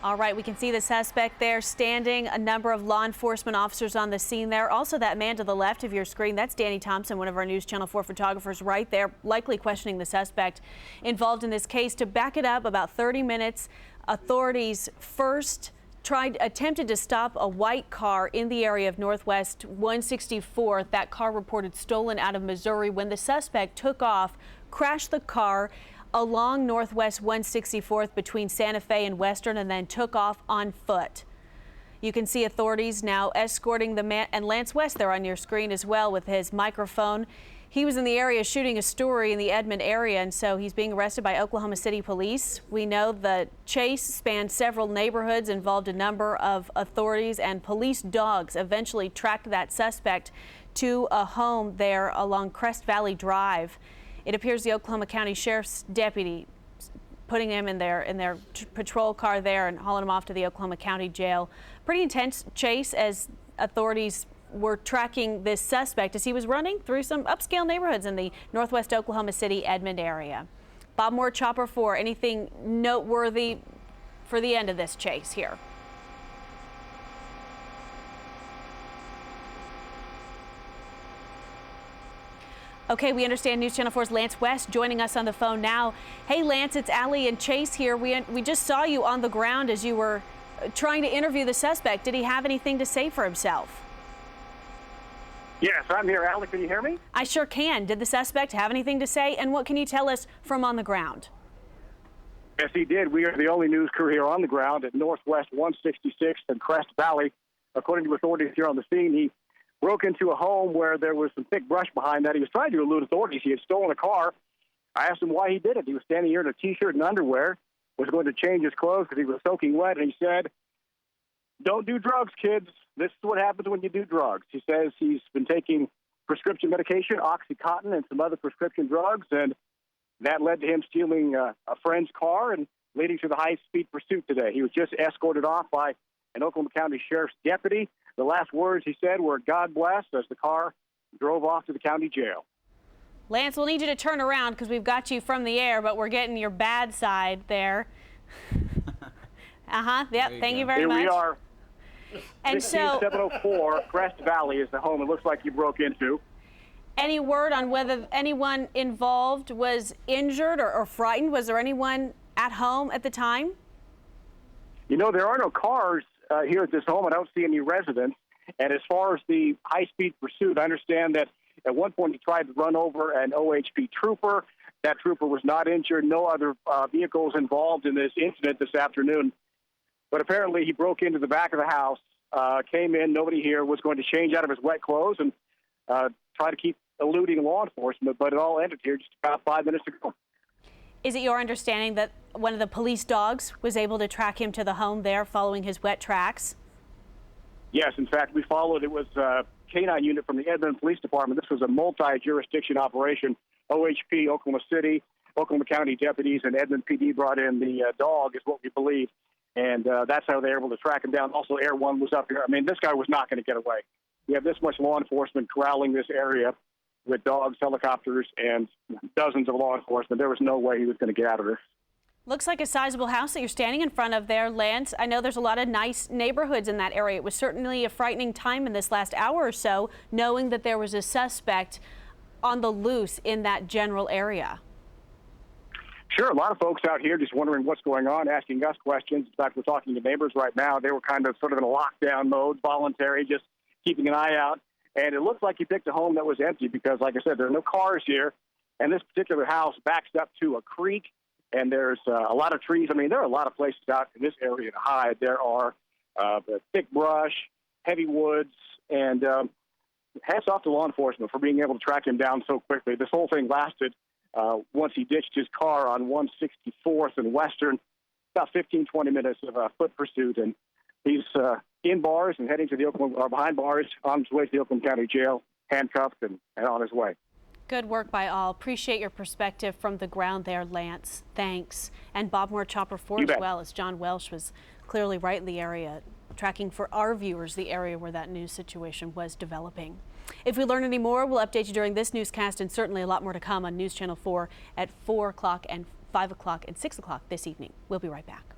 All right, we can see the suspect there standing, a number of law enforcement officers on the scene there. Also, that man to the left of your screen, that's Danny Thompson, one of our News Channel 4 photographers right there, likely questioning the suspect involved in this case. To back it up, about 30 minutes, authorities first attempted to stop a white car in the area of Northwest 164th. That car reported stolen out of Missouri. When the suspect took off, crashed the car along Northwest 164th between Santa Fe and Western, and then took off on foot. You can see authorities now escorting the man, and Lance West there on your screen as well with his microphone. He was in the area shooting a story in the Edmond area, and so he's being arrested by Oklahoma City police. We know the chase spanned several neighborhoods, involved a number of authorities, and police dogs eventually tracked that suspect to a home there along Crest Valley Drive. It appears the Oklahoma County Sheriff's deputy putting him in their patrol car there and hauling him off to the Oklahoma County Jail. Pretty intense chase as authorities were tracking this suspect as he was running through some upscale neighborhoods in the Northwest Oklahoma City Edmond area. Bob Moore, Chopper 4, anything noteworthy for the end of this chase here? Okay, we understand News Channel 4's Lance West joining us on the phone now. Hey, Lance, it's Allie and Chase here. We just saw you on the ground as you were trying to interview the suspect. Did he have anything to say for himself? Yes, I'm here. Allie, can you hear me? I sure can. Did the suspect have anything to say? And what can you tell us from on the ground? Yes, he did. We are the only news crew here on the ground at Northwest 166th and Crest Valley. According to authorities here on the scene, he broke into a home where there was some thick brush behind that. He was trying to elude authorities. He had stolen a car. I asked him why he did it. He was standing here in a T-shirt and underwear, was going to change his clothes because he was soaking wet, and he said, "Don't do drugs, kids. This is what happens when you do drugs." He says he's been taking prescription medication, OxyContin, and some other prescription drugs, and that led to him stealing a friend's car and leading to the high-speed pursuit today. He was just escorted off by an Oklahoma County Sheriff's deputy. The last words he said were, "God bless," as the car drove off to the county jail. Lance, we'll need you to turn around because we've got you from the air, but we're getting your bad side there. Yep, thank you very much. Here we are. And so 16704 Crest Valley is the home it looks like you broke into. Any word on whether anyone involved was injured or frightened? Was there anyone at home at the time? You know, there are no cars here at this home. I don't see any residents. And as far as the high-speed pursuit, I understand that at one point he tried to run over an OHP trooper. That trooper was not injured. No other vehicles involved in this incident this afternoon. But apparently he broke into the back of the house, came in, nobody here, was going to change out of his wet clothes and try to keep eluding law enforcement. But it all ended here just about 5 minutes ago. Is it your understanding that one of the police dogs was able to track him to the home there following his wet tracks? Yes, in fact, we followed. It was a canine unit from the Edmond Police Department. This was a multi-jurisdiction operation. OHP, Oklahoma City, Oklahoma County deputies, and Edmond PD brought in the dog, is what we believe. And that's how they were able to track him down. Also, Air One was up here. I mean, this guy was not going to get away. We have this much law enforcement corralling this area with dogs, helicopters, and dozens of law enforcement. There was no way he was going to get out of this. Looks like a sizable house that you're standing in front of there, Lance. I know there's a lot of nice neighborhoods in that area. It was certainly a frightening time in this last hour or so, knowing that there was a suspect on the loose in that general area. Sure, a lot of folks out here just wondering what's going on, asking us questions. In fact, we're talking to neighbors right now. They were kind of sort of in a lockdown mode, voluntary, just keeping an eye out. And it looks like he picked a home that was empty because, like I said, there are no cars here. And this particular house backs up to a creek, and there's a lot of trees. I mean, there are a lot of places out in this area to hide. There are thick brush, heavy woods, and hats off to law enforcement for being able to track him down so quickly. This whole thing lasted once he ditched his car on 164th and Western, about 15, 20 minutes of a foot pursuit. And he's in bars and heading to the Oklahoma, or behind bars, on his way to the Oklahoma County Jail, handcuffed and on his way. Good work by all. Appreciate your perspective from the ground there, Lance. Thanks. And Bob Moore, Chopper 4 as well, as John Welsh was clearly right in the area, tracking for our viewers the area where that news situation was developing. If we learn any more, we'll update you during this newscast, and certainly a lot more to come on News Channel 4 at 4 o'clock and 5 o'clock and 6 o'clock this evening. We'll be right back.